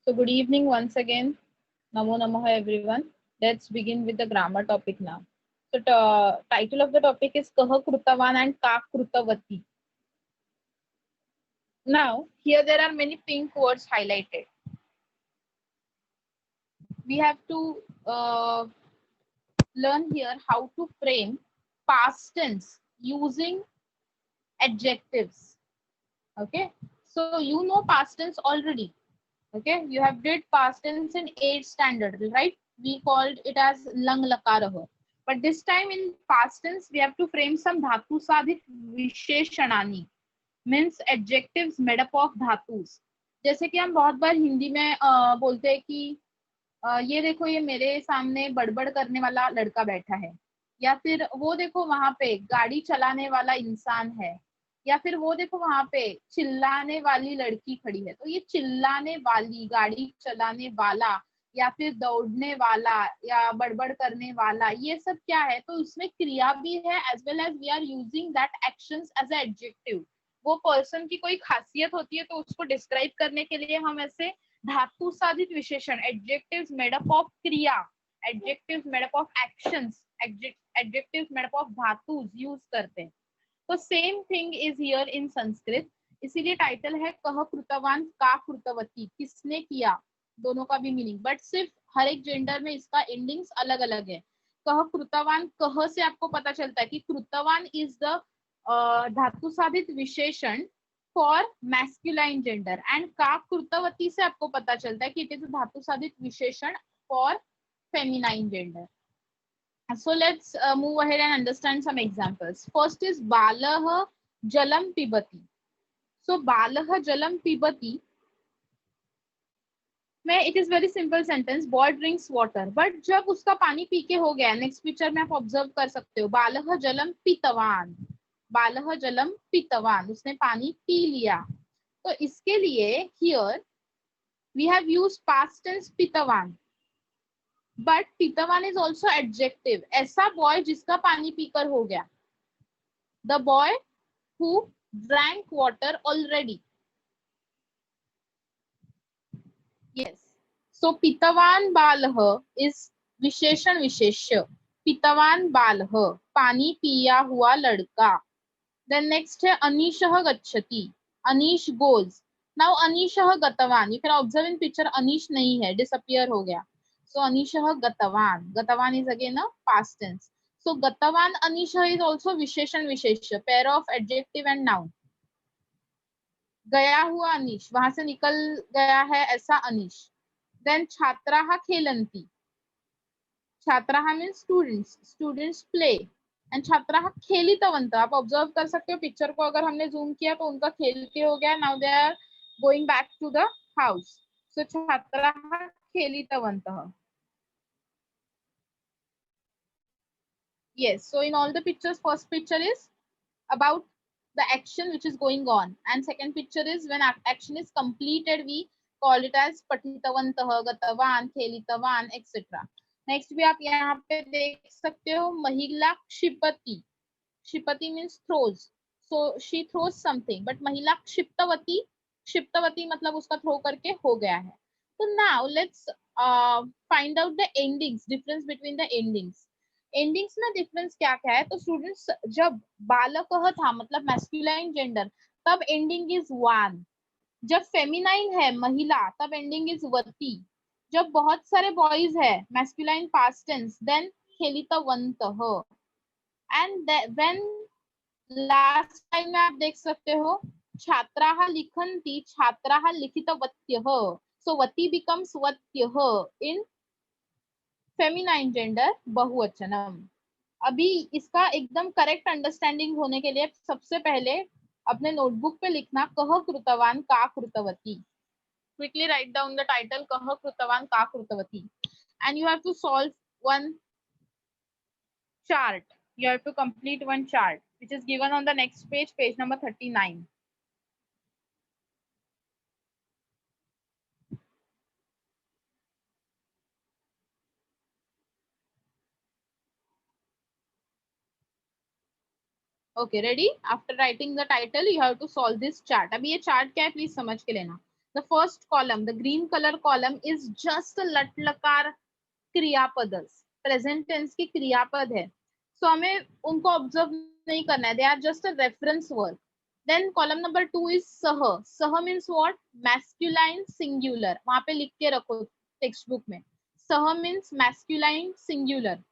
So good evening once again. Namo Namaha everyone. Let's begin with the grammar topic now. So title of the topic is Kah Krutavan and Ka Krutavati. Now here there are many pink words highlighted. We have to learn here how to frame past tense using adjectives. Okay, so you know past tense already. Okay, you have did past tense in 8th standard, right? We called it as lang lakarah. But this time in past tense we have to frame some dhatu sadhit विशेषणानि, means adjectives made up of धातुस. जैसे कि हम बहुत बार हिंदी में बोलते हैं कि ये देखो ये मेरे सामने बड़बड़ करने वाला लड़का बैठा है, या फिर वो देखो वहां पे गाड़ी चलाने वाला इंसान है, या फिर वो देखो वहां पे चिल्लाने वाली लड़की खड़ी है. तो ये चिल्लाने वाली, गाड़ी चलाने वाला, या फिर दौड़ने वाला या बड़बड़ करने वाला, ये सब क्या है? तो इसमें क्रिया भी है as well as we are using that actions as a adjective. वो पर्सन की कोई खासियत होती है तो उसको डिस्क्राइब करने के लिए हम ऐसे धातु साधित विशेषण, एडजेक्टिव्स मेड अप ऑफ क्रिया, adjectives made up of actions, adjectives made up of धातुस यूज करते हैं. तो same thing is here in Sanskrit. इसीलिए टाइटल है कह कृतवान का कृतवती, किसने किया, दोनों का भी मीनिंग. बट सिर्फ हर एक जेंडर में इसका एंडिंग्स अलग अलग है. कह कृतवान, कह से आपको पता चलता है कि कृतवान इज द धातु साधित विशेषण फॉर मैस्कुलाइन जेंडर, एंड का कृतवती से आपको पता चलता है कि इट इज अ धातु साधित विशेषण for feminine gender. So let's move ahead and understand some examples. First is balah jalam pibati. So balah jalam pibati में it is very simple sentence, boy drinks water. But जब उसका पानी P के हो गया, नेक्स्ट पिक्चर में आप observe कर सकते हो, बालह जलम पीतवान, बालह जलम पीतवान, उसने पानी पी लिया. तो इसके लिए here we have used past tense पीतवान. बट पीतवान इज ऑल्सो एडजेक्टिव. ऐसा बॉय जिसका पानी पीकर हो गया, the boy who drank water already. Yes, so पीतवान बालह इज विशेषण विशेष्य. पीतवान बालह, पानी पिया हुआ लड़का. देन नेक्स्ट है अनीशः गच्छति, अनीश गोज. नाउ अनीशः गतवान, you can observe in picture Anish नहीं है, डिसअपियर हो गया. So Anishah Gatavan. Gatavan is again a past tense. So Gatavan Anishah is also Visheshan Vishesha, pair of adjective and noun. गया हुआ अनीश, वहां से निकल गया है ऐसा अनीश. Then छात्राः खेलन्ति. छात्राः means students. Students play. And छात्राः खेलितवन्तः. आप ऑब्जर्व कर सकते हो पिक्चर को, अगर हमने जूम किया तो उनका खेलते हो गया. Now they are going back to the house. So छात्राः खेलितवन्तः. Yes, so in all the pictures, first picture is about the action which is going on, and second picture is when action is completed, we call it as patitavantah, gatavan, khelitavan, etc. Next भी आप यहाँ पे देख सकते हो महिला क्षिपति. क्षिपति means throws, so she throws something. But महिला क्षिप्तवती, क्षिप्तवती मतलब उसका थ्रो करके हो गया है. So now let's find out the endings, difference between the endings. Endings में डिफरेंस क्या क्या है? तो स्टूडेंट्स, जब बालकः था मतलब मैस्कुलाइन जेंडर, तब एंडिंग इज वान. जब फेमिनाइन है महिला, तब एंडिंग इज वती. जब बहुत सारे बॉयज है, मैस्कुलाइन पास्ट टेंस, देन खेलितवन्तः. एंड व्हेन लास्ट टाइम में आप देख सकते हो छात्राः लिखन्ति, छात्राः लिखितवत्यः. सो वती बिकम्स वत्यः इन फेमिनाइन जेंडर बहुवचनम. अभी इसका एकदम करेक्ट अंडरस्टैंडिंग होने के लिए सबसे पहले अपने नोटबुक पे लिखना कह कृतवान का कृतवती. Quickly write down the title कह कृतवान का कृतवती, and you have to solve one chart. You have to complete one chart which is given on the next page, page number 39. Okay, ready? After writing the title, you have to solve this chart. अभी ये chart क्या है, please समझ के लेना. The first column, the green color column is just a lat lakar क्रियापदस, present tense की क्रियापद है, सो हमें उनको ऑब्जर्व नहीं करना है, they are just a reference word. Then column number 2 is सह. सह मीन्स व्हाट? Masculine singular. वहां पे लिख के रखो टेक्स्ट बुक में. सह means masculine singular.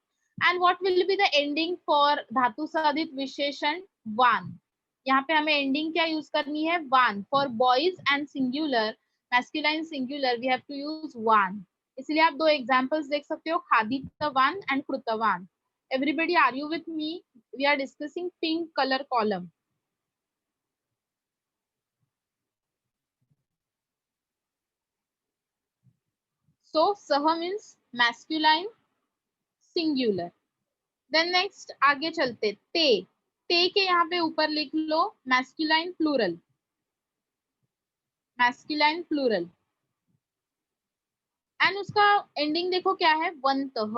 And what will be the ending for धातु साधित विशेषण वान. यहाँ पे हमें एंडिंग क्या यूज करनी है? वान. For boys and singular, masculine singular, we have to use वान. इसलिए आप दो एग्जांपल्स देख सकते हो, खादितवान एंड कृतवान. Everybody, are you with me? We are discussing pink colour column. So सह means masculine singular. Then next आगे चलते, ते. ते के यहाँ पे ऊपर लिख लो masculine plural. Masculine plural. And उसका एंडिंग देखो क्या है? वंतः.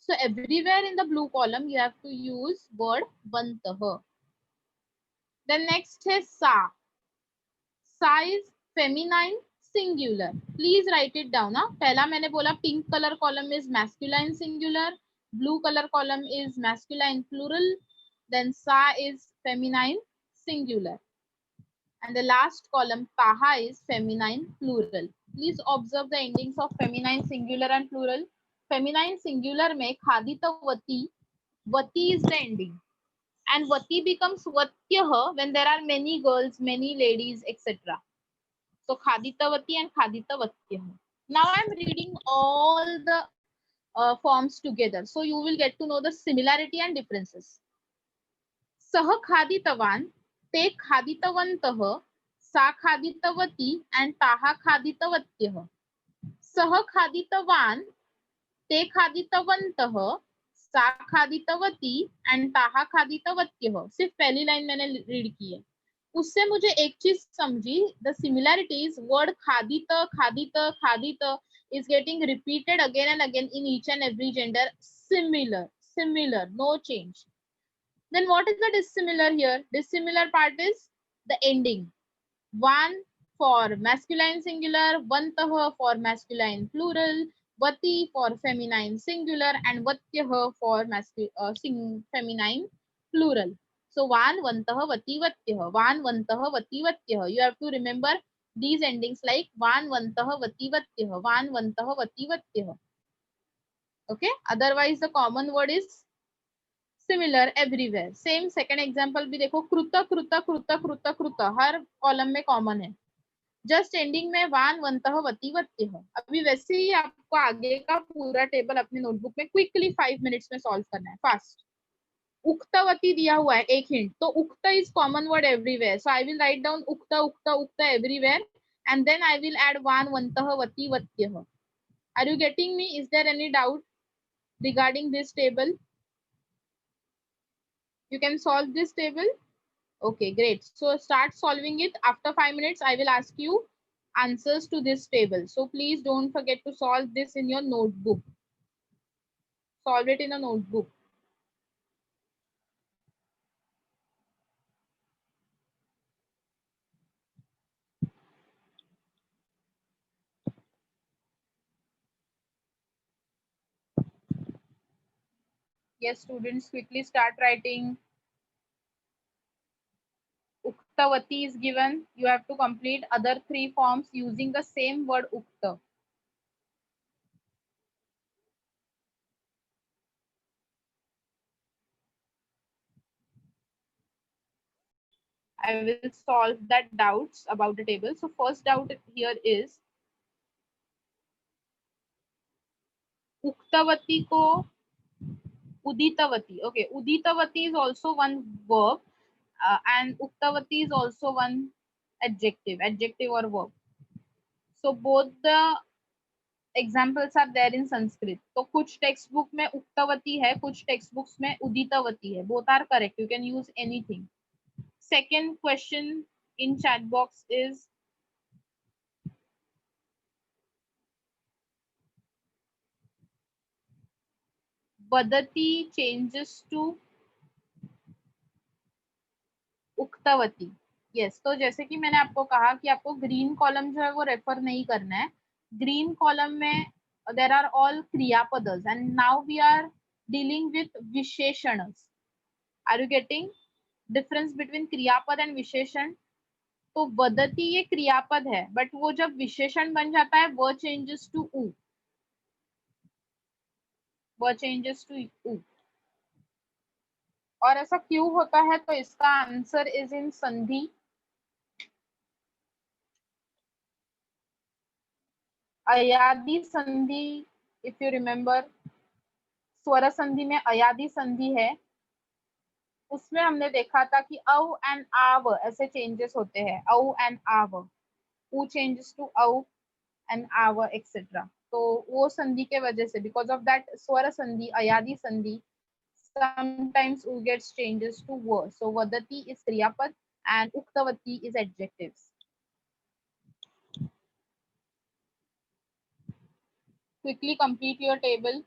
So everywhere in the blue column you have to use word vantah. Then next is sa. Sa is feminine singular. Please write it down. ना पहला मैंने बोला pink color column is masculine singular, blue color column is masculine plural, then sa is feminine singular, and the last column taha is feminine plural. Please observe the endings of feminine singular and plural. Feminine singular में खादितवती, vati is the ending, and vati becomes vatyah when there are many girls, many ladies, etc. So khaditavati and khaditavatyah. Now I'm reading all the forms together, so you will get to know the similarity and differences. Sah khaditavan, te khaditavantah, sa khaditavati, and taha khaditavatyah. Sah khaditavan, te khaditavantah, सा खादितवती and ताहा खादितवत्यः. सिर्फ पहली line मैंने read की है. उससे मुझे एक चीज समझी, द सिमिलैरिटीज, वर्ड खादित खादित खादित is getting repeated again and again in each and every gender. Similar, no change. Then what is the dissimilar here? Dissimilar part is the ending. One for masculine singular, vantah for masculine plural, vati for feminine singular, and vatyah for feminine plural. So van, vantah, vati, vatyah. Van, vantah, vati, vatyah. You have to remember these endings like van, vantah, vati, vatyah. Van, vantah, vati, vatyah. Okay. Otherwise, the common word is similar everywhere. Same second example भी देखो, कृत कृत कृत कृत कृत हर column में common है. Just ending में वान, वंतः, वति, वत्यः. अभी वैसे ही आपको आगे का पूरा टेबल अपने नोटबुक में क्विकली 5 मिनट्स में सॉल्व करना है, फास्ट. उक्तवती दिया हुआ है, एक हिंट. तो उक्त is common word everywhere, so I will write down उक्त उक्त उक्त everywhere, and then I will add वान, वंतः, वति, वत्यः. Are you getting me? Is there any doubt regarding this table? You can solve this table? Okay, great. So start solving it. After 5 minutes, I will ask you answers to this table. So please don't forget to solve this in your notebook. Solve it in a notebook. Yes, students, quickly start writing. Uktavati is given. You have to complete other 3 forms using the same word ukta. I will solve that doubts about the table. So first doubt here is uktavati ko uditavati. Okay, uditavati is also one verb, and uktavati is also one adjective or verb. So both the examples are there in Sanskrit. तो कुछ text book में उक्तवती है, कुछ text books में उदितवती है. Both are correct. You can use anything. Second question in chat box is Vadati changes to Uktavati. Yes, तो जैसे कि मैंने आपको कहा कि आपको ग्रीन कॉलम जो है वो रेफर नहीं करना है. ग्रीन कॉलम में देर आर ऑल क्रियापदस and now we are dealing with विशेषण. Are you getting difference between क्रियापद एंड विशेषण? तो वदती ये क्रियापद है, बट वो जब विशेषण बन जाता है वो चेंजेस टू उ, वो चेंजेस टू उ. और ऐसा क्यों होता है? तो इसका आंसर इज इन संधि. अयादि संधि, इफ यू रिमेम्बर, स्वर संधि में अयादि संधि है, उसमें हमने देखा था कि औ एंड आव ऐसे चेंजेस होते हैं. औ एंड आव, उ चेंजेस टू औ एंड आव एक्सेट्रा. तो वो संधि के वजह से, बिकॉज ऑफ दैट स्वर संधि, अयादि संधि, sometimes u gets changes to v. So vadati is kriyapad and uktavati is adjectives. Quickly complete your table.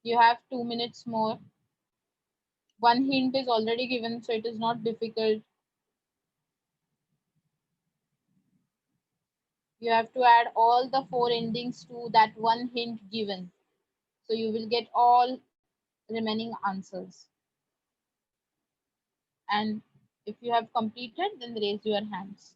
You have 2 minutes more. One hint is already given, so it is not difficult. You have to add all the 4 endings to that one hint given. So you will get all remaining answers. And if you have completed, then raise your hands.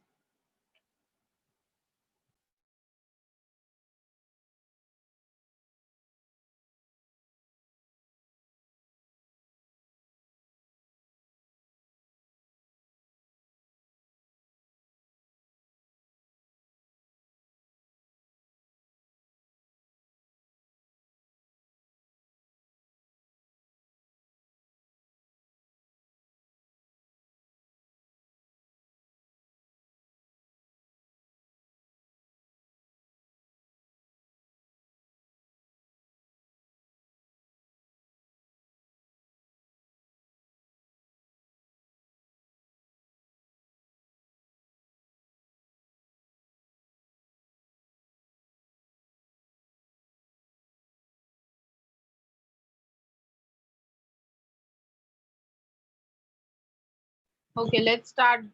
Okay, let's start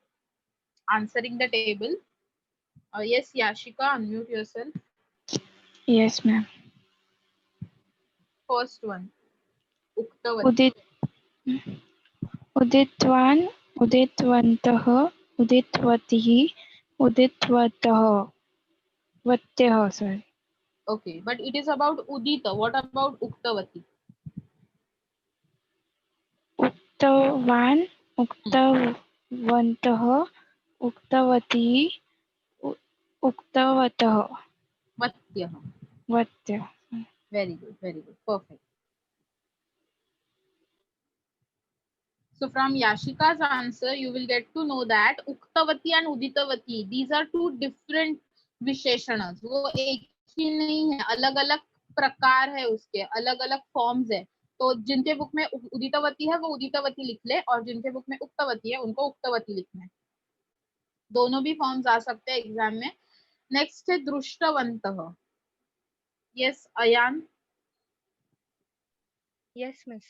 answering the table. Yes, Yashika, unmute yourself. Yes, ma'am. First one, Uktavati. Udit, Uditwan, Uditwantah, Uditwatihi, Uditwatah, Vatyah, sorry. Okay, but it is about Udita. What about Uktavati? Uktavan, Uktavantah, Uktavati, Uktawatah, Vatyah. Vatyah. Very good, very good. Perfect. So from Yashika's answer, you will get to know that Uktavati and Uditavati, these are two different विशेषण. वो एक ही नहीं है, अलग अलग प्रकार है उसके, अलग अलग फॉर्म्स है. तो जिनके बुक में उदितवती है वो उदितवती लिख ले, और जिनके बुक में उक्तवती है उनको उक्तवती लिखना है. दोनों भी फॉर्म्स आ सकते हैं एग्जाम में. नेक्स्ट है दृष्टवंतः. यस अयान. Yes, miss.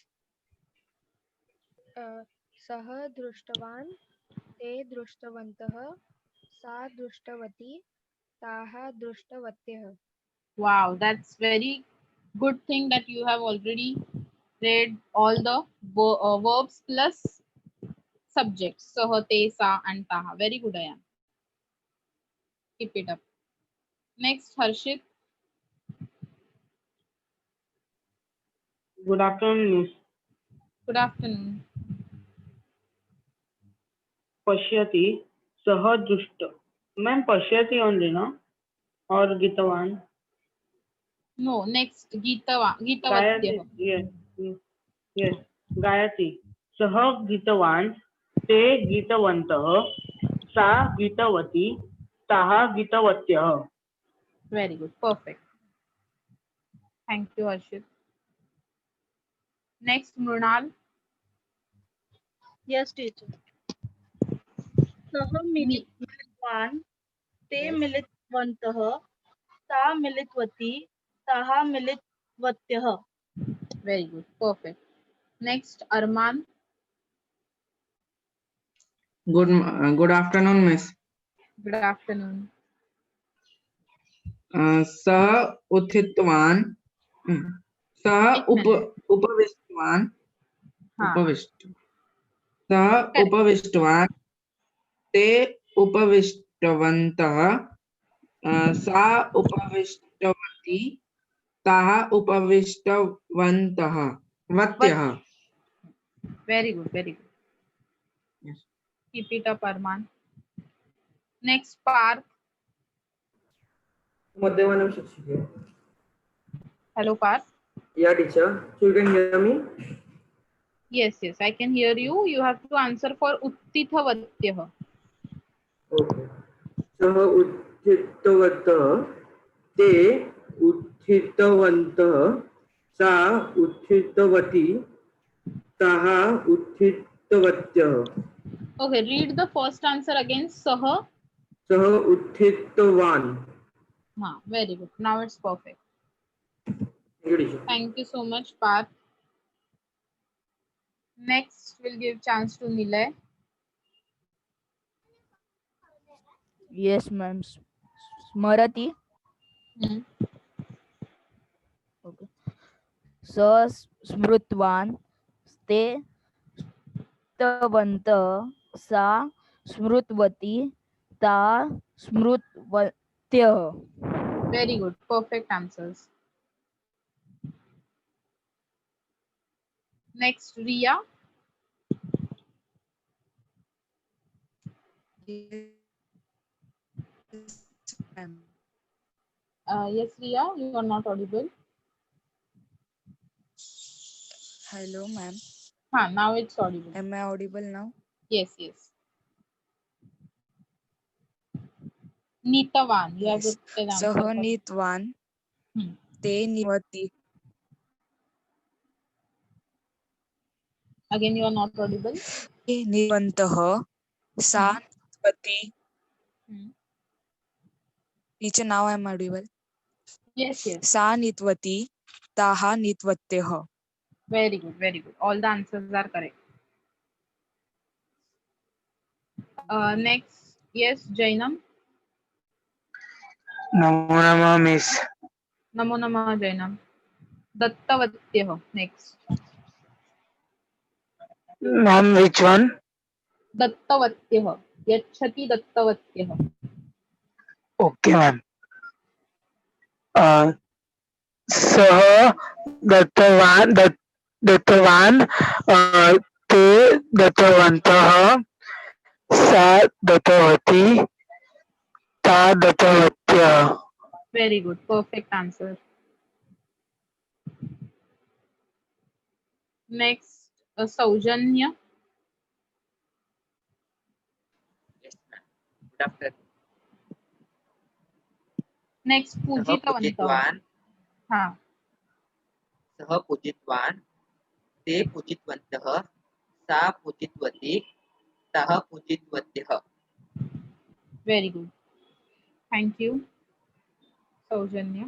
सः दृष्टवान्, ते दृष्टवन्तः, सा दृष्टवती, ताः दृष्टवत्यः. Wow, that's very good thing that you have already read all the verbs plus subjects. Saha, te, sa, and taha. Very good, Ayan. Keep it up. Next, Harshit. Good afternoon, Miss. Good afternoon. पश्यति सह दुष्ट. Ma'am पश्यति only ना, और गीतवान. No, next, गायति. Gitavatyah. Yes. गायति. सह गीतवान, ते गीतवन्तः, सा गीतवती, ताः गीतवत्यः. Very good. Perfect. Thank you, Harshit. Next, Mrunal. Yes, teacher. सः मिलितवान्, ते Yes. मिलितवन्तः, सा मिलितवती, ताः मिलितवत्यः. Very good. Perfect. Next, Arman. Good afternoon, Miss. Good afternoon. सः उत्थितवान् सः एक minute. उपविष्टवान् हाँ. सः उपविष्टवान् ते उपविष्टवन्तः सा उपविष्टवती ताः उपविष्टवन्तः वत्यः. Very good, very good. Yes. Keep it up, Arman. Next, Parth. Madhyavanam Shikshike. Hello, Parth. Yeah, teacher. So you can hear me? Yes, yes, I can hear you. You have to answer for Uttithavatyah. Okay. सः उत्थितवतः ते उत्थितवन्तः सा उत्थितवती ताः उत्थितवत्यः. Okay, read the first answer again. Saha. सः उत्थितवान्. Very good. Now it's perfect. Thank you, teacher. Thank you so much, Parth. Next, we'll give chance to Nilay. Yes, ma'am. Smrati. Hmm. Okay. स स्मृतवान् ते स्मृतवन्तः सा स्मृतवती ता स्मृतवत्यः. Very good. Perfect answers. Next, Riya. Yes, Riya, you are not audible. Hello, ma'am. Now it's audible. Am I audible now? Yes, yes. Nitavan. You have to say the answer. Sah nitwan te nivati. Again, you are not audible. Te nivantah sa nivati. Teacher, now I am audible. Yes, yes. Sa nitvati taha nitvatyah. Very good, very good. All the answers are correct. Next, yes, Jainam. Namo Namah, Miss. Namo Namah, Jainam. Dattavatyah. Next. Ma'am, which one? Dattavatyah. Yachati Dattavatyah. Okay, ma'am. सः दत्तवान् ते दत्तवन्तः सा दत्तवती ता दत्तवत्यः. Very good. Perfect answer. Next, Saujanya. Yes, ma'am. Good afternoon. Next, सः Pujitavantah. पूजितवान् हाँ. सः पूजितवान् ते पूजितवन्तः सा पूजितवती ताः पूजितवत्यः. Very good. Thank you, Saujanya.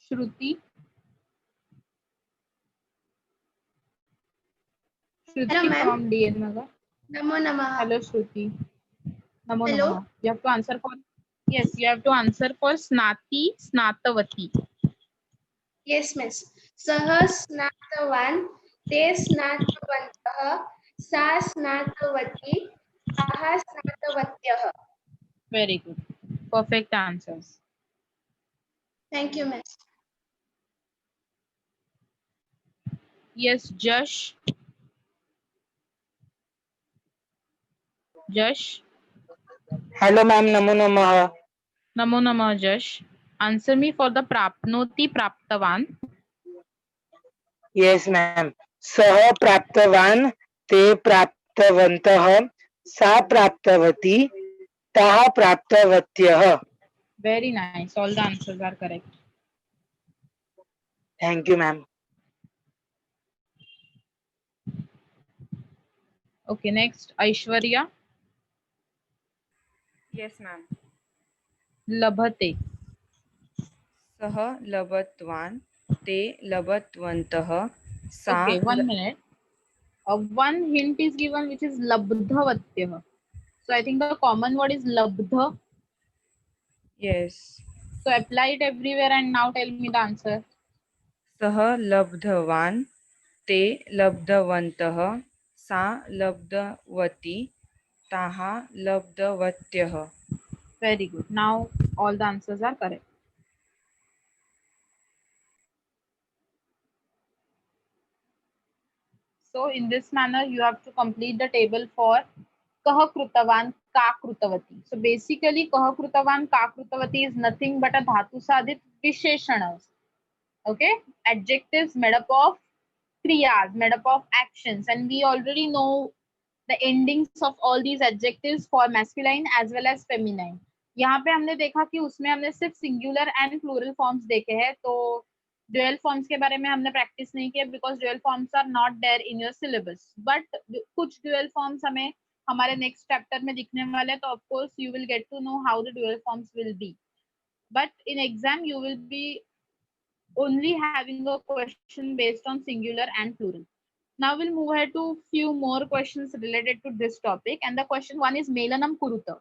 Shruti. Shruti Hello, ma'am. from DN Nagar. Namo Namah. Hello, Shruti. Namo Hello. Namah. You have to answer for. Yes, you have to answer for Snati, Snatavati. Yes, miss. Sah snatavan te snatavantah sa snatavati taha snatavatyah. Very good. Perfect answers. Thank you, miss. Yes, Jash. Jash. Hello, ma'am. Namo Namah. Namo Namah, Jash. Answer me for the Prapnoti Praptavan. Yes, ma'am. सः प्राप्तवान् ते प्राप्तवन्तः सा प्राप्तवती ताः प्राप्तवत्यः. Very nice. All the answers are correct. Thank you, ma'am. Okay, next, Aishwarya. Yes, ma'am. Labhate. सः लभतवान् ते लभतवन्तः सा Okay, 1 minute. One hint is given, which is labdhavatyah. So I think the common word is labdha. Yes. So apply it everywhere and now tell me the answer. सः लब्धवान् ते लब्धवन्तः सा लब्धवती ताः लब्धवत्यः. Very good. Now all the answers are correct. So in this manner, you have to complete the table for Kah Krutavan Ka Krutavati. So basically, Kah Krutavan Ka Krutavati is nothing but a Dhatu Sadhit Visheshanas. Okay, adjectives made up of kriyas, made up of actions, and we already know the endings of all these adjectives for masculine as well as feminine. यहाँ पे हमने देखा कि उसमें हमने सिर्फ singular and plural forms देखे हैं, तो ड्यूअल फॉर्म्स के बारे में हमने प्रैक्टिस नहीं किया because dual forms are not there in your syllabus, but कुछ ड्यूअल फॉर्म्स हमें हमारे नेक्स्ट चैप्टर में दिखने वाले हैं, तो of course you will get to know how the dual forms will be, but in exam you will be only having a question based on singular and plural. Now we'll move ahead to few more questions related to this topic, and the question one is Melanam Kuruta.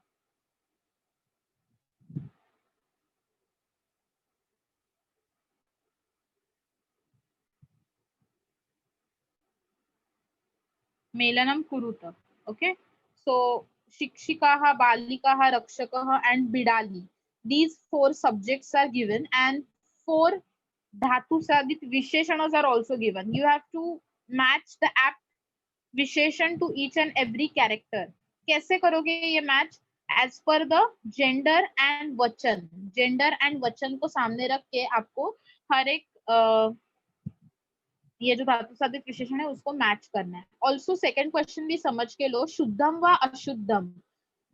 Melanam Kuruta. Okay, so Shikshikaha, Balikaha, Rakshakaha, and Bidali. These four subjects are given, and four Dhatu Sadhit Visheshanas are also given. You have to match the apt Visheshan to each and every character. कैसे करोगे ये match? As per the gender and वचन. Gender and वचन को सामने रख के आपको हर एक ये जो धातु साधित विशेषण है उसको मैच करना है. ऑल्सो सेकेंड क्वेश्चन भी समझ के लो, शुद्धम व अशुद्धम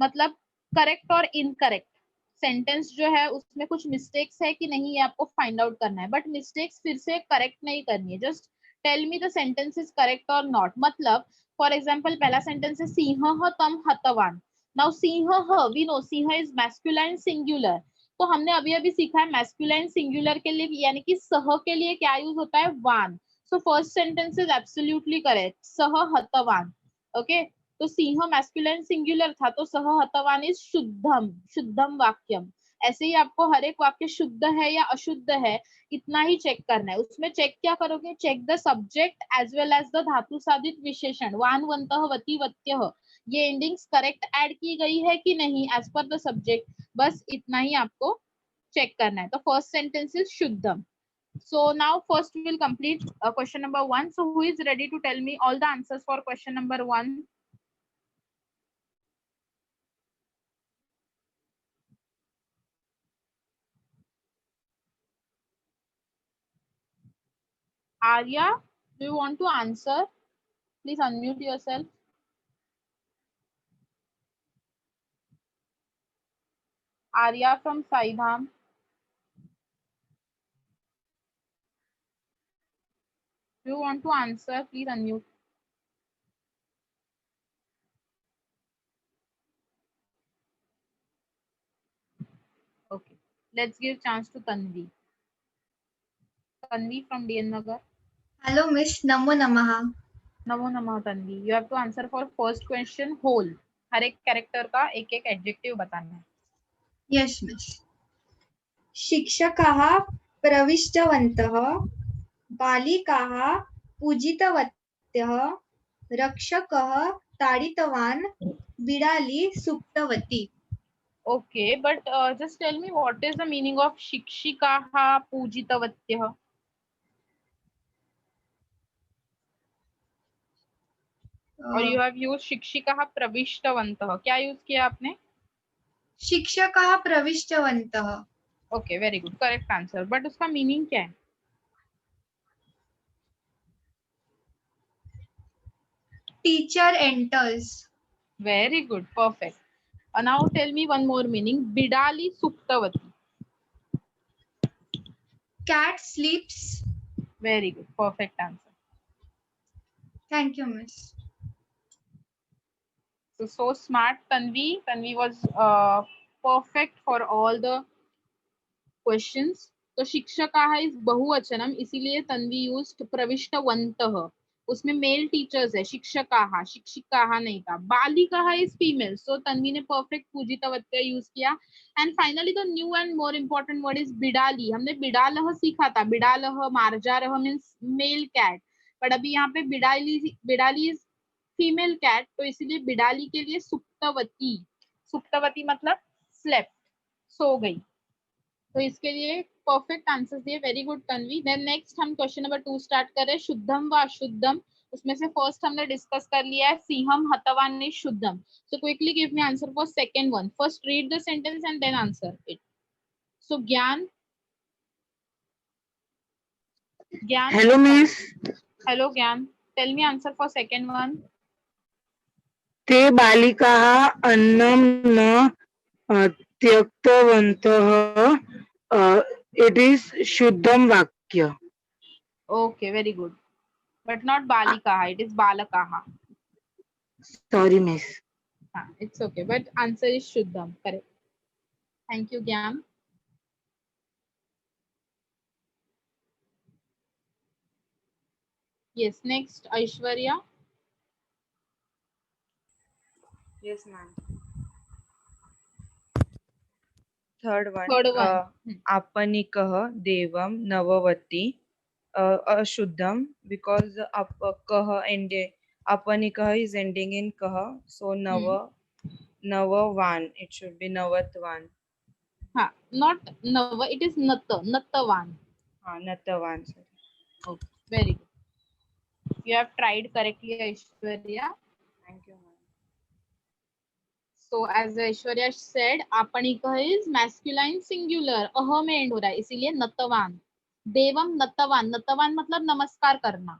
मतलब करेक्ट और इनकरेक्ट सेंटेंस जो है उसमें कुछ मिस्टेक्स है कि नहीं ये आपको फाइंड आउट करना है, बट मिस्टेक्स फिर से करेक्ट नहीं करनी है. Just tell me the sentence is correct और नॉट. मतलब फॉर एग्जाम्पल पहला सेंटेंस है सिंह तम हतवान. नाउ सिंह वी नो सिंह इज मैस्कुलाइन सिंगुलर, तो हमने अभी अभी सीखा है मैस्कुलाइन सिंगुलर के लिए यानी कि सह के लिए क्या यूज होता है? वान. So first sentence is absolutely correct. Sah hatavan. Okay. तो सिंह मैस्कुलिन सिंगुलर था तो सह हतवान इज शुद्धम. शुद्धम वाक्यम. ऐसे ही आपको हर एक वाक्य शुद्ध है या अशुद्ध है इतना ही चेक करना है. उसमें चेक क्या करोगे? Check the subject as well as the धातु साधित विशेषण. वान वंतः वति वत्यः ये एंडिंग्स करेक्ट ऐड की गई है कि नहीं एज पर द सब्जेक्ट. बस इतना ही आपको चेक करना है. तो फर्स्ट सेंटेंस इज शुद्धम. So now first we will complete question number 1. So who is ready to tell me all the answers for question number 1? Arya, do you want to answer? Please unmute yourself. Arya from Saidham. Do you want to answer? Please unmute. Okay. Let's give chance to Tanvi. Tanvi from DN Nagar. Hello, Miss. Namo Namaha. Namo Namaha Tanvi. You have to answer for first question whole. हर एक character का एक एक adjective बताना है. Yes, Miss. शिक्षकाः प्रविष्टवन्तः, बालिकाः पूजितवत्यः, रक्षकः ताडितवान्, बिडाली सुप्तवती. Okay, but just tell me what is the meaning of shikshikaha pujitavatyah? और you have used शिक्षिकाः प्रविष्टवन्तः. क्या यूज किया आपने? शिक्षकाः प्रविष्टवन्तः. Okay, very good, correct answer. But उसका मीनिंग क्या है? Teacher enters. Very good, perfect. Now tell me one more meaning. बिडाली सुप्तवती. Cat sleeps. Very good, perfect answer. Thank you, Miss. So smart, Tanvi. Tanvi was perfect for all the questions. तो शिक्षकाः is बहुवचनम, इसीलिए Tanvi used प्रविष्टवन्तः. उसमें male teachers है, शिक्षकाः, शिक्षिकाः नहीं था. बालिकाः is female, so Tanvi ने परफेक्ट पूजितवत्य यूज किया. And finally the new and more important word is बिडाली. हमने बिडालह सीखा था. बिडालह, मार्जारह मीन्स मेल कैट, बट अभी यहाँ पे बिडाली इज फीमेल कैट, तो इसीलिए बिडाली के लिए सुप्तवती. सुप्तवती मतलब स्लेप्ट, सो गई. तो इसके लिए परफेक्ट आंसर दिए. Very good Tanvi. Then next हम क्वेश्चन नंबर 2 स्टार्ट कर रहे हैं. शुद्धम व अशुद्धम. उसमें से फर्स्ट हमने डिस्कस कर लिया है सिंहम हतवान ने शुद्धम. So quickly give me answer for second one. First read the sentence and then answer it. So Gyan. Hello, miss. Hello Gyan. Tell me answer for second one. ते बालिकाः अन्नं न त्यक्तवन्तः. It is शुद्धम वाक्य. Okay, very good. But not balikaha, it is balakaha. Sorry, miss. It's okay, but answer is shuddham. Correct. Thank you, Gyam. Yes, next, Aishwarya. Yes, ma'am. Third one. Third one. आपनिकः देवं नववती. Ashuddham because kah ended. Apanikah is ending in kah, so navavan. It should be navatvan. Not nava, it is natavan. Natavan. Okay, very good. You have tried correctly, Aishwarya. Thank you, ma'am. So as Aishwarya said, apanikah is masculine singular. अह में end हो रहा है, इसीलिए नतवान. देवम नतवान. नतवान मतलब नमस्कार करना.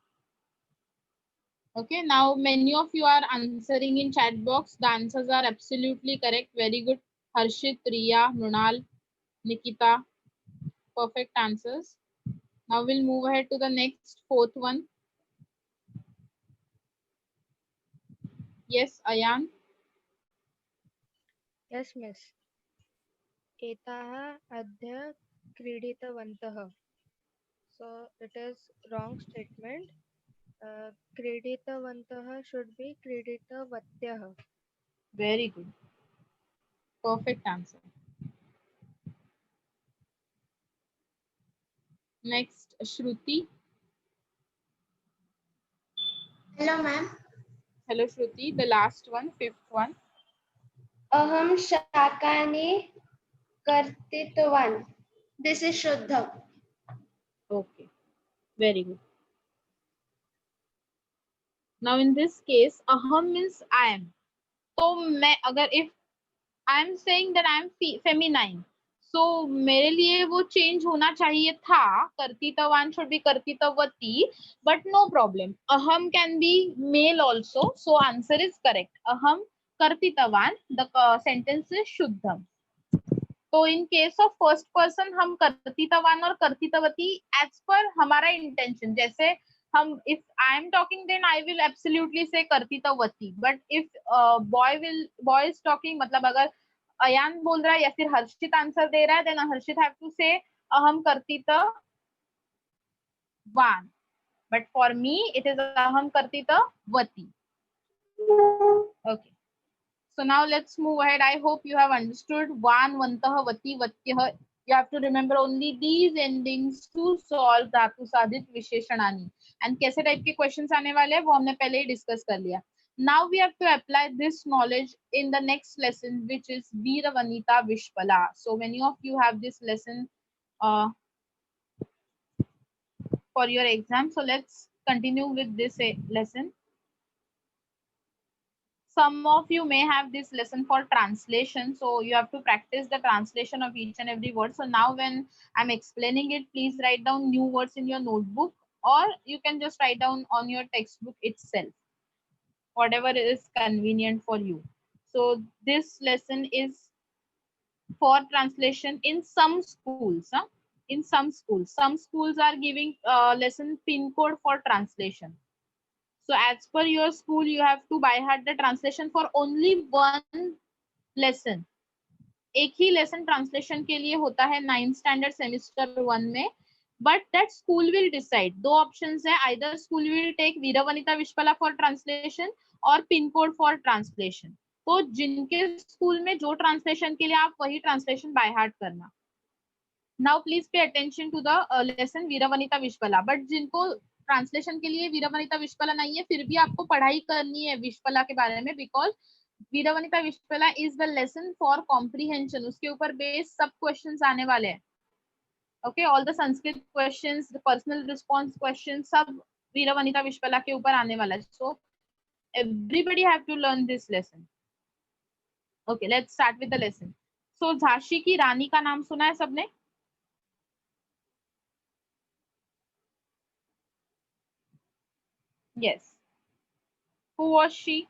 Okay, now many of you are answering in chat box. The answers are absolutely correct. Very good. Harshit, Riya, Mrunal, Nikita. Perfect answers. Now we'll move ahead to the next fourth one. Yes, Ayan. Yes, miss. एताः अद्य क्रीडितवन्तः. So it is wrong statement. क्रीडितवन्तः should be क्रीडितवत्यः. Very good. Perfect answer. Next, Shruti. Hello, ma'am. Hello, Shruti. The last one, fifth one. Aham shakani kartitvan. This is Shuddham. Okay. Very good. Now in this case, aham means I am. So मैं अगर if I am saying that I am feminine, so मेरे लिए वो change होना चाहिए था. कर्तितवान should be कर्तितवती, but no problem. Aham can be male also, so answer is correct. Aham कर्तितवान. The sentence is शुद्धम. तो in case of first person हम कर्तितवान और कर्तितवती as per हमारा इंटेंशन. जैसे हम if I am talking then I will absolutely say कर्तितवती, but if boy is talking, मतलब अगर अयान बोल रहा है या फिर हर्षित आंसर दे रहा है, then Harshit have to say अहम कर्तितवान. But for me it is अहम कर्तितवती. Okay. So now let's move ahead. I hope you have understood van, vantah, vati, vatyah. You have to remember only these endings to solve धातु साधित विशेषणानि. And कैसे type के questions आने वाले हैं वो हमने पहले ही डिस्कस कर लिया. Now we have to apply this knowledge in the next lesson, which is Veera Vanita Vishpala. So many of you have this lesson for your exam. So let's continue with this lesson. Some of you may have this lesson for translation, so you have to practice the translation of each and every word. So now when I'm explaining it, please write down new words in your notebook, or you can just write down on your textbook itself, whatever is convenient for you. So this lesson is for translation in some schools. In some schools are giving lesson pin code for translation. So as per your school, you have to by heart the translation for only one lesson. एक ही lesson translation के लिए होता है 9th standard semester 1 में. but that school will decide. दो options है, either school will take वीरवनिता विश्वला for translation और pin code for translation. तो जिनके स्कूल में जो ट्रांसलेशन के लिए आप वही ट्रांसलेशन बाय हार्ट करना. Now please pay attention to the lesson Veeravanita Vishwala. But जिनको ट्रांसलेशन के लिए वीरवनिता विश्वला नहीं है, फिर भी आपको पढ़ाई करनी है विश्वला के बारे में, because Veeravanita Vishwala is the lesson for comprehension. उसके ऊपर बेस सब क्वेश्चंस आने वाले हैं. Okay, all the Sanskrit questions, the personal response question सब वीरवनिता विश्वला के ऊपर आने वाला है. So everybody have to learn this lesson. Okay, let's start with the lesson. So Jhansi की रानी का नाम सुना है सबने? Yes. Who was she?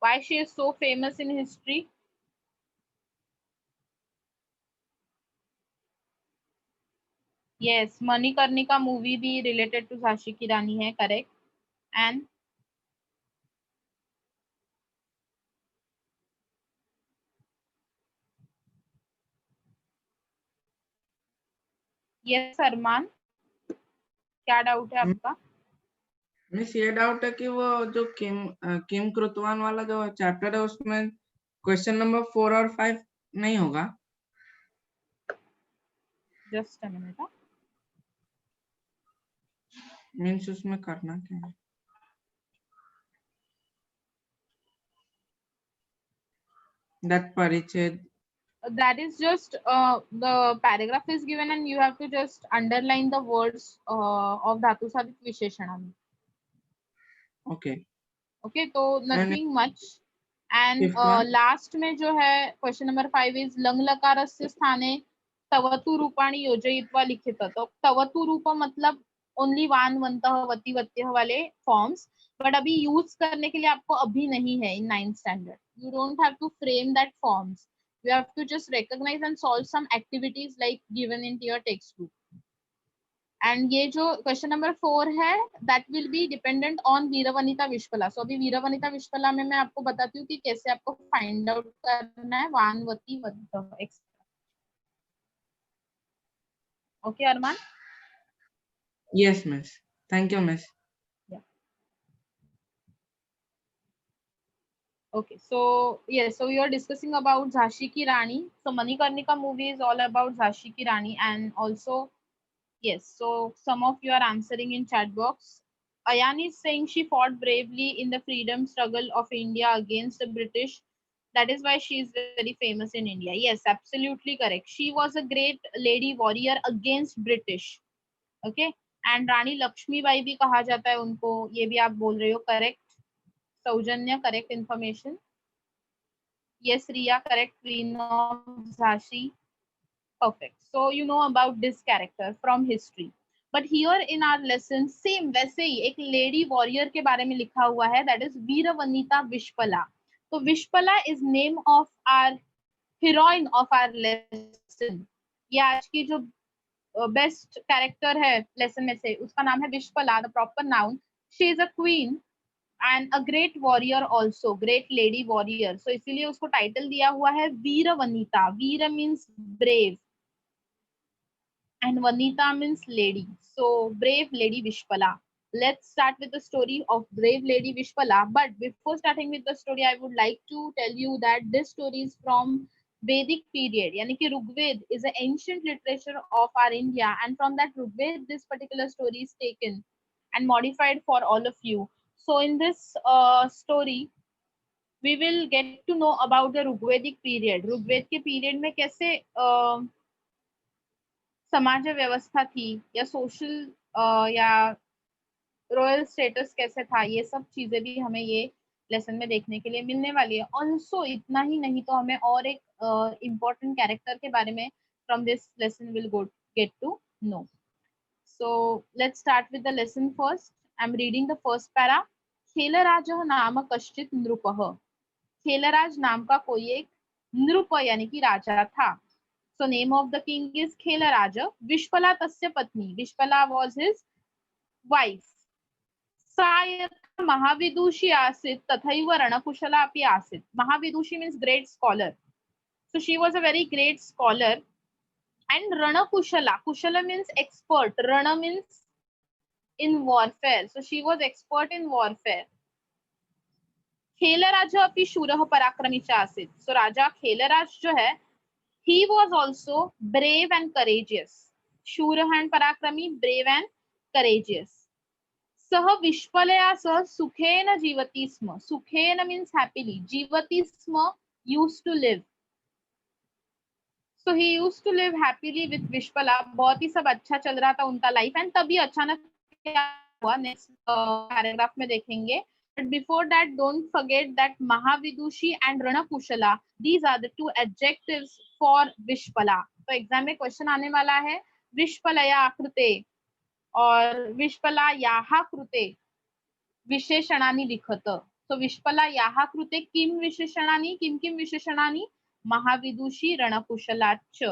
Why she is so famous in history? Yes, Manikarnika movie भी रिलेटेड टू झांसी की रानी है, करेक्ट. एंड यस अरमान, क्या डाउट है आपका? मिस ये डाउट है कि वो जो किम कृतवान वाला जो चैप्टर है उसमें क्वेश्चन नंबर 4 और 5 नहीं होगा? Just a minute. मीन्स उसमें करना क्या है? That परिच्छेद. That is just the paragraph is given and you have to just underline the words of धातु साधित विशेषण. Okay. Okay, तो nothing much. And Fifth one? Last में जो है क्वेश्चन नंबर 5 इज लंग लकारस्य स्थाने तवतु रूपाणि योजयित्वा लिखित. तो तवतु रूप मतलब ओनली वान वंतः वति वत्यः वाले फॉर्म्स, बट अभी यूज करने के लिए आपको अभी नहीं है in 9th standard. You don't have to frame that forms. You have to just recognize and solve some activities like given into your textbook. And ये जो क्वेश्चन नंबर 4 है, that will be dependent on वीरवनिता विश्वला. So अभी वीरवनिता विश्वला में मैं आपको बताती हूँ कि कैसे आपको फाइंड आउट करना है वान वती वत्तः etcetera. Okay Armaan? Yes, miss. Thank you, miss. Okay, so yes, so we are discussing about Jhansi Ki Rani. So Manikarnika movie is all about Jhansi Ki Rani, and also yes, so some of you are answering in chat box. Ayan is saying she fought bravely in the freedom struggle of India against the British. That is why she is very famous in India. Yes, absolutely correct. She was a great lady warrior against British. Okay, and Rani Lakshmi Bai भी कहा जाता है उनको, ये भी आप बोल रहे हो, correct. सौजन्य, correct information. Yes, Riya, correct. Queen of Jhansi. Perfect. So you know about this character from history. But here in our lesson, same वैसे ही एक लेडी वॉरियर के बारे में लिखा हुआ है, that is वीरवनिता विश्वला. तो विश्वला is name of our heroine of our lesson. ये आज की जो बेस्ट कैरेक्टर है लेसन में से, उसका नाम है Vishwala. The proper noun. She is a queen and a great warrior also, great lady warrior. So इसीलिए उसको टाइटल दिया हुआ है वीरवनिता. वीर means brave and vanita means lady. So brave lady Vishpala. Let's start with the story of brave lady Vishpala. But before starting with the story, I would like to tell you that this story is from Vedic period. यानी कि Rigved is an ancient literature of our India, and from that Rigved this particular story is taken and modified for all of you. So in this story, we will get to know about the Rigvedic period. Rigveda के period में कैसे समाज व्यवस्था थी, या social या royal status कैसे था, ये सब चीजें भी हमें ये लेसन में देखने के लिए मिलने वाली है. ऑल्सो इतना ही नहीं तो हमें और एक इम्पोर्टेंट कैरेक्टर के बारे में from this lesson will get to know. So let's start with the lesson first. I'm reading the first para. खेलराजः नाम कश्चित् नृपः. खेलराज नाम का कोई एक नृप यानी कि राजा था. So name of the king is Khelraj. विश्वला तस्य पत्नी. विश्वला was his wife. सा यथा महाविदुषी आसीत् तथैव रणकुशला अपि आसीत्. महाविदुषी means great scholar. So she was a very great scholar And Rana Kushala. Kushala means expert. Rana means in warfare. So she was expert in warfare. Khelraj अपि शूरः पराक्रमी च आसीत्. So राजा खेलराज जो है, he was also brave and courageous. शूरः and पराक्रमी, brave and courageous. सः विश्वलया सह सुखेन जीवति स्म. सुखेन means happily. जीवति स्म used to live. So he used to live happily with Vishpala. बहुत ही सब अच्छा चल रहा था उनका लाइफ. एंड तभी अचानक क्या हुआ, नेक्स्ट पैराग्राफ में देखेंगे. But before that, don't forget that Mahavidushi and Ranakushala, these are the two adjectives for Vishpala. तो एग्जाम में क्वेश्चन आने वाला है विश्वलया कृते और विश्वलायाः कृते विशेषणानि लिखत. तो विश्वलायाः कृते किम विशेषणानि, किम विशेषणानि, महाविदुषी रणकुशलाच.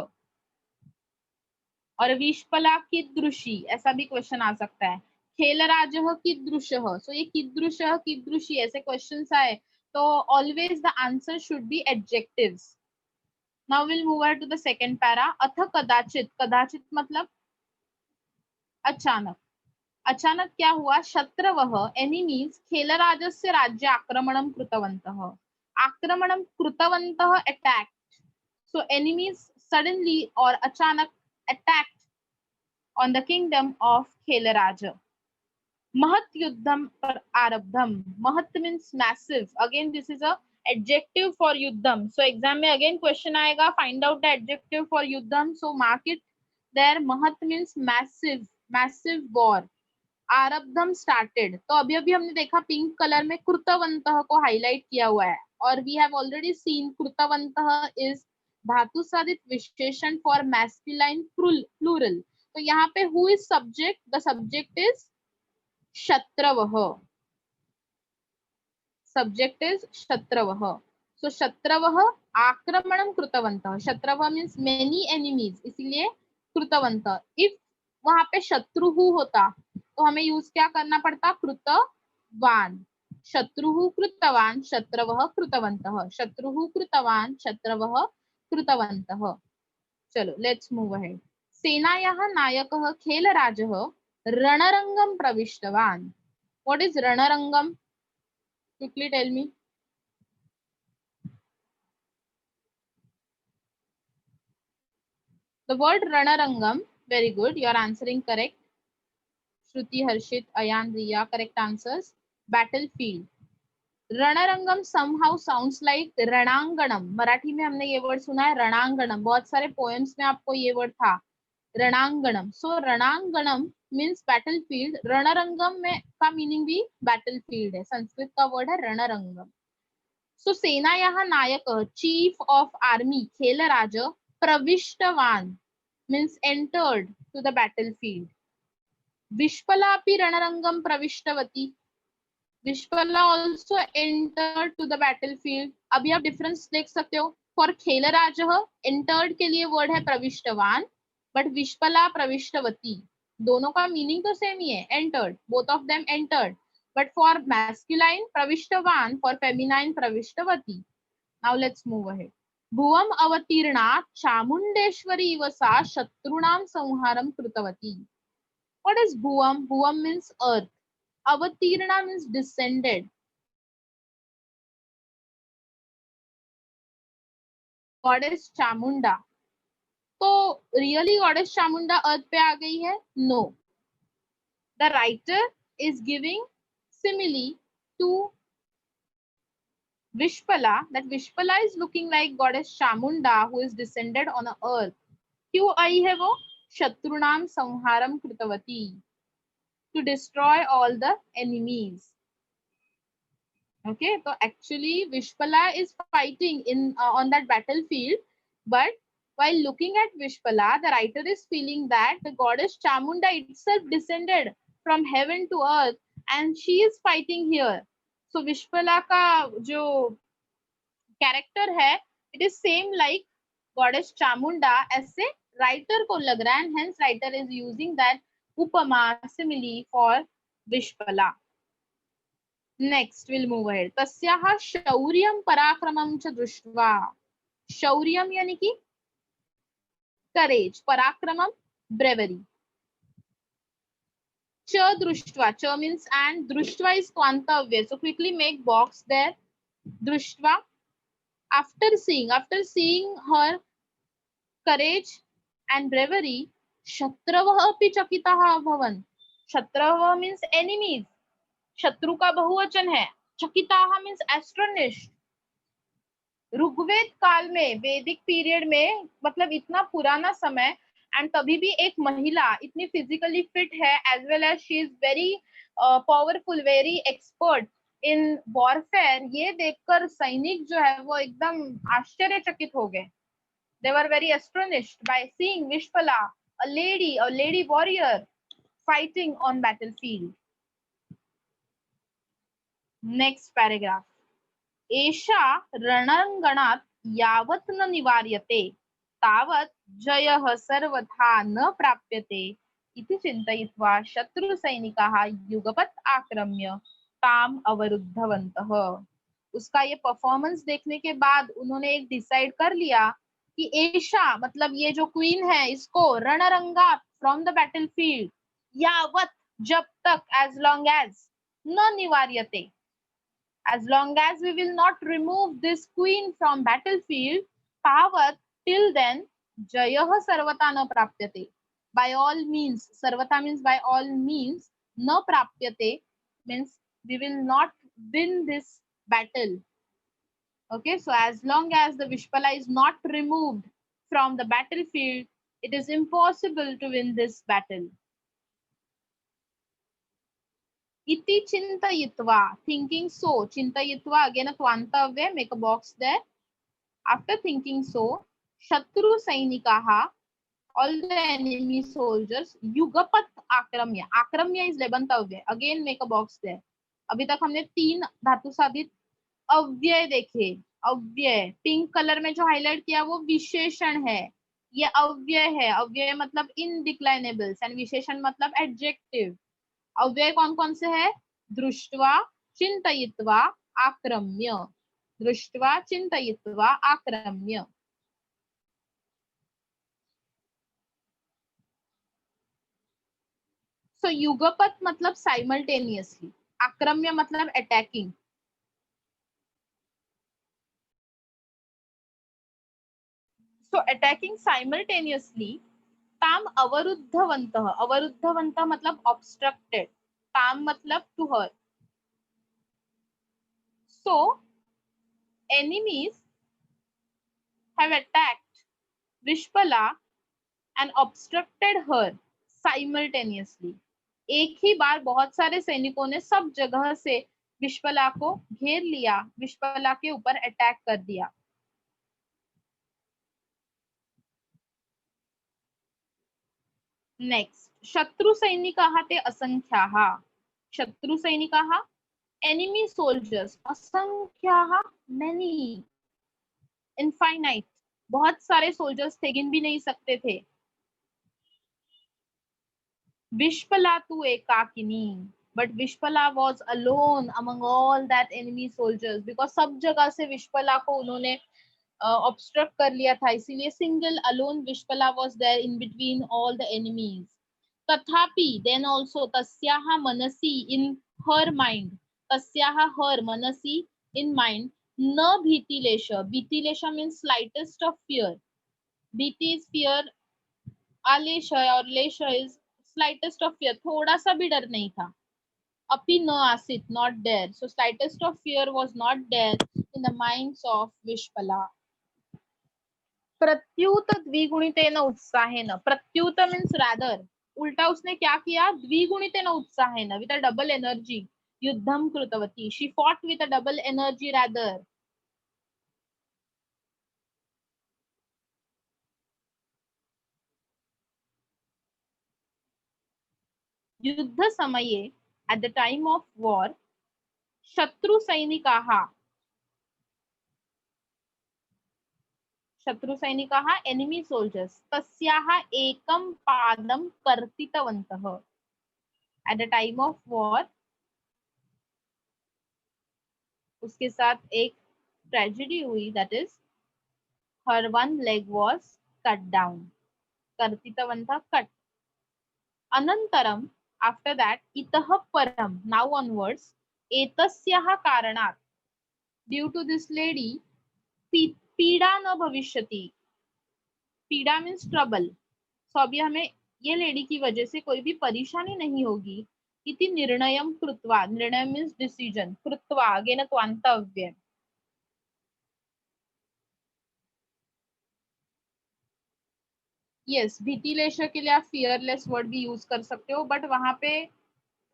और विश्पला कीदृशी, ऐसा भी क्वेश्चन आ सकता है. खेलराजः कीदृशः. सो ये कीदृशः कीदृशी ऐसे क्वेश्चंस आए तो always the answer should be adjectives. Now will move to the second para. अथ कदाचित. कदाचित मतलब अचानक. अचानक क्या हुआ, शत्रवः एनिमीज खेलराजस्य राज्य आक्रमणं कृतवन्तः. आक्रमणं कृतवन्तः attacked. So enemies suddenly or achanak attacked on the kingdom of Khelaraja. Mahat yuddham arabdham. Mahat means massive. Again, this is a adjective for yuddham. So exam में again question आएगा. Find out the adjective for yuddham. So mark it there. Mahat means massive, massive war. आरब्धम started. तो अभी अभी हमने देखा pink colour में कृतवन्तः को हाईलाइट किया हुआ है. और we have already seen कृतवन्तः is धातु साधित विशेषण फॉर मैस्कुलाइन प्लूरल. तो यहाँ पे who is subject, the subject is शत्रवः. सब्जेक्ट इज शत्रवः. सो शत्रवः आक्रमणं कृतवन्तः. शत्रवः मीन्स मेनी एनिमीज, इसीलिए कृतवन्तः. इफ वहां पे शत्रुः होता तो हमें यूज क्या करना पड़ता, कृतवान. शत्रुः कृतवान, शत्रवः कृतवन्तः. शत्रुः कृतवान, शत्रवः कृतवन्तः. चलो लेट्स मूव अहेड. सेनायाः नायकः खेलराजः रणरंगं प्रविष्टवान्. व्हाट इज रणरंगम? Quickly tell me. The word ranarangam, very good, you are answering correct. Shruti, Harshit, Ayan, Riya, correct answers. Battlefield. रणरंगम somehow sounds like रणांगणम. मराठी में हमने ये वर्ड सुना है रणांगणम. बहुत सारे पोएम्स में आपको ये वर्ड था रणांगणम. सो रणांगणम मीन्स बैटलफील्ड. रणरंगम में का मीनिंग भी बैटलफील्ड है. संस्कृत का वर्ड है रणरंगम. सो सेनायाः नायकः चीफ ऑफ आर्मी खेलराज प्रविष्टवान means entered to the battlefield. Vishpala अपि रणरंगम प्रविष्टवती. विश्वला also entered to the battlefield. अभी आप डिफरेंस देख सकते हो. फॉर खेलराजः entered के लिए वर्ड है प्रविष्टवान, बट विश्वला प्रविष्टवती दोनों का मीनिंग तो सेम ही है, entered. both of them entered. but for masculine प्रविष्टवान, for feminine प्रविष्टवती. now let's move ahead. भुवम अवतीर्णा Chamundeshwari इव सा शत्रुणां संहारं कृतवती. what is bhuvam? Bhuvam means earth. Avatirna means descended. Goddess Chamunda. तो really goddess Chamunda earth पे आ गई है? No. The writer is giving simile to Vishpala, that Vishpala is looking like goddess Chamunda who is descended on a earth. क्यों आई है वो? शत्रुणाम संहारम कृतवती. To destroy all the enemies. Okay, so actually Vishpala is fighting in on that battlefield, but while looking at Vishpala, the writer is feeling that the goddess Chamunda itself descended from heaven to earth and she is fighting here. So Vishpala का जो character है, it is same like goddess Chamunda ऐसे writer को लग रहा है, and hence writer is using that upama simile for Vishpala. Next, we'll move ahead. तस्याः शौर्यं पराक्रमं च दृष्ट्वा. शौर्यम यानी कि courage, parakramam, bravery. Cha drushtva, cha means and, drushtva is kvantavya, so quickly make box there. Drushtva, after seeing her courage and bravery, Shatravah api chakitaha abhavan. Shatravah means enemies. Shatru का बहुवचन है. चकिताहा means astonished. Rigveda काल में, वैदिक period में, मतलब इतना पुराना समय, एंड तभी भी एक महिला इतनी फिजिकली फिट है, as well as she is very powerful, very expert in warfare, ये देखकर सैनिक जो है वो एकदम आश्चर्यचकित हो गए. They were very astonished by seeing Vishpala, a lady warrior, fighting on battlefield. Next paragraph. एषा रणरंगणात् यावत् न निवार्यते तावत् जयः सर्वथा न प्राप्यते इति चिन्तयित्वा शत्रुसैनिकाः युगपत् आक्रम्य ताम् अवरुद्धवन्तः. उसका ये परफॉर्मेंस देखने के बाद उन्होंने एक डिसाइड कर लिया कि एषा मतलब ये जो क्वीन है, इसको रणरंगात् फ्रॉम द बैटलफील्ड, यावत् जब तक, एज लॉन्ग एज, न निवार्यते, as long as we will not remove this queen from battlefield, tavat, till then, jayah sarvata na prapyate, by all means, sarvata means by all means, na prapyate means we will not win this battle. Okay, so as long as the Vishpala is not removed from the battlefield, it is impossible to win this battle. Iti chintayitva, thinking so. Chintayitva, again a kvantavya, make a box there. After thinking so, Shatru Sainikaha, all the enemy soldiers, Yugapat Akramya. Akramya is lebantavya. Again make a box there. अभी तक हमने 3 धातु साधित अव्यय देखे. अव्यय pink colour में जो हाईलाइट किया वो विशेषण है, ये अव्यय है. अव्यय मतलब इनडिक्लाइनेबल्स एंड विशेषण मतलब एडजेक्टिव. अव्यय कौन कौन से है? दृष्ट्वा, चिंतयित्वा, आक्रम्य. दृष्ट्वा, चिंतयित्वा, आक्रम्य. सो युगपत मतलब साइमल्टेनियसली, आक्रम्य मतलब अटैकिंग. सो अटैकिंग साइमल्टेनियसली. ताम अवरुद्धवन्तः, अवरुद्धवन्तः मतलब obstructed, ताम मतलब to her. So enemies have attacked Vishpala and obstructed her simultaneously. एक ही बार बहुत सारे सैनिकों ने सब जगह से विश्पला को घेर लिया, विश्पला के ऊपर अटैक कर दिया. नेक्स्ट, शत्रु सैनिकाः ते असंख्याः. शत्रु सैनिकाः, enemy soldiers, असंख्याः, many, infinite, बहुत सारे soldiers थे, गिन भी नहीं सकते थे. विश्पला तु एकाकिनी, but Vishpala was alone among all that enemy soldiers, because सब जगह से विश्पला को उन्होंने obstruct कर लिया था, इसीलिए single alone Vishpala was there in between all the enemies. Tathapi, then also, tasyaha manasi, in her mind, tasyaha, her, manasi, in mind, na bhitilesha. Bhitilesha means slightest of fear. Bhiti is fear, alesha or lesha is slightest of fear, thoda sa bhi डर नहीं था. Api na asit, not there. So slightest of fear was not there in the minds of Vishpala. प्रत्युत द्विगुणितेन उत्साहेन. प्रत्युत means rather, उल्टा उसने क्या किया? द्विगुणितेन उत्साहेन, with a double energy, युद्धम कृतवती. She fought with a double energy rather. युद्ध समये, at the time of war, शत्रु सैनिकाः, शत्रु सैनिकाः, enemy soldiers, तस्याः एकं पादं कर्तितवन्तः. At the time of war, उसके साथ एक tragedy हुई, that is her one leg was cut down. कर्तितवन्तः cut. Anantaram, after that, itah param, now onwards, etasyah karanat, due to this lady, पीड़ा न भविष्यति. पीड़ा मीन्स ट्रबल. सो अभी हमें ये लेडी की वजह से कोई भी परेशानी नहीं होगी. इति निर्णयम कृत्वा, निर्णय मीन्स डिसीजन, कृत्वा अगेन क्वांतव्य. यस, भीतिलेश के लिए आप फियरलेस वर्ड भी यूज कर सकते हो, बट वहां पे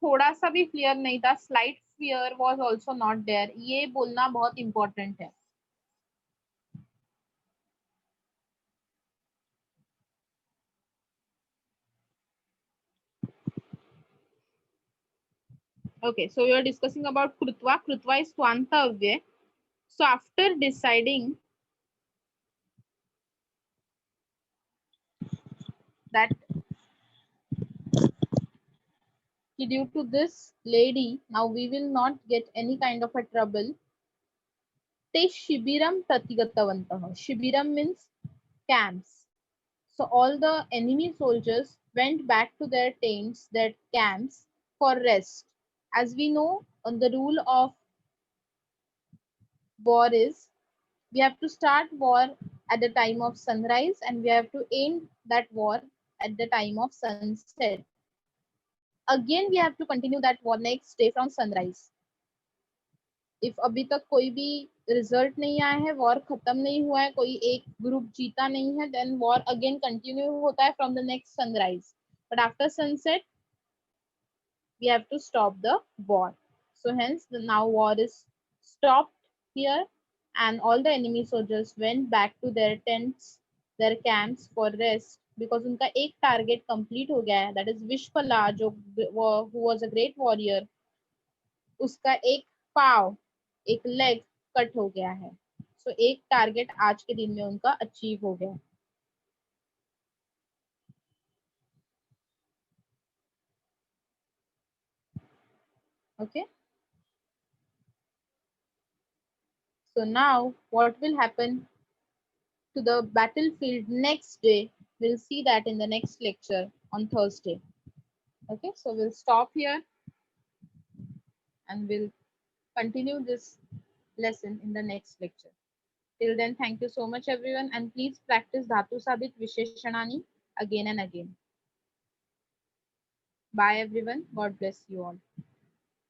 थोड़ा सा भी क्लियर नहीं था. Slight fear was also not there. ये बोलना बहुत इंपॉर्टेंट है. Okay, so we are discussing about krutva. Krutva is twantavya. So after deciding that due to this lady, now we will not get any kind of a trouble. Te shibiram pratigatavantah. Shibiram means camps. So all the enemy soldiers went back to their tents, their camps for rest. As we know, on the rule of war is we have to start war at the time of sunrise and we have to end that war at the time of sunset. Again, we have to continue that war next day from sunrise. If अभी तक कोई भी result नहीं आया है, war खत्म नहीं हुआ है, कोई एक ग्रुप जीता नहीं है, then war again continue होता है from the next sunrise. But after sunset, we have to stop the war. So hence, now war is stopped here, and all the enemy soldiers went back to their tents, their camps for rest because उनका एक target complete हो गया है. That is Vishpala, who was a great warrior. उसका एक पाव, एक leg cut हो गया है. So एक टारगेट आज के दिन में उनका अचीव हो गया. Okay. So now what will happen to the battlefield next day? We'll see that in the next lecture on Thursday. Okay, so we'll stop here and we'll continue this lesson in the next lecture. Till then, thank you so much everyone, and please practice Dhatu Sadhit Visheshanani again and again. Bye everyone. God bless you all.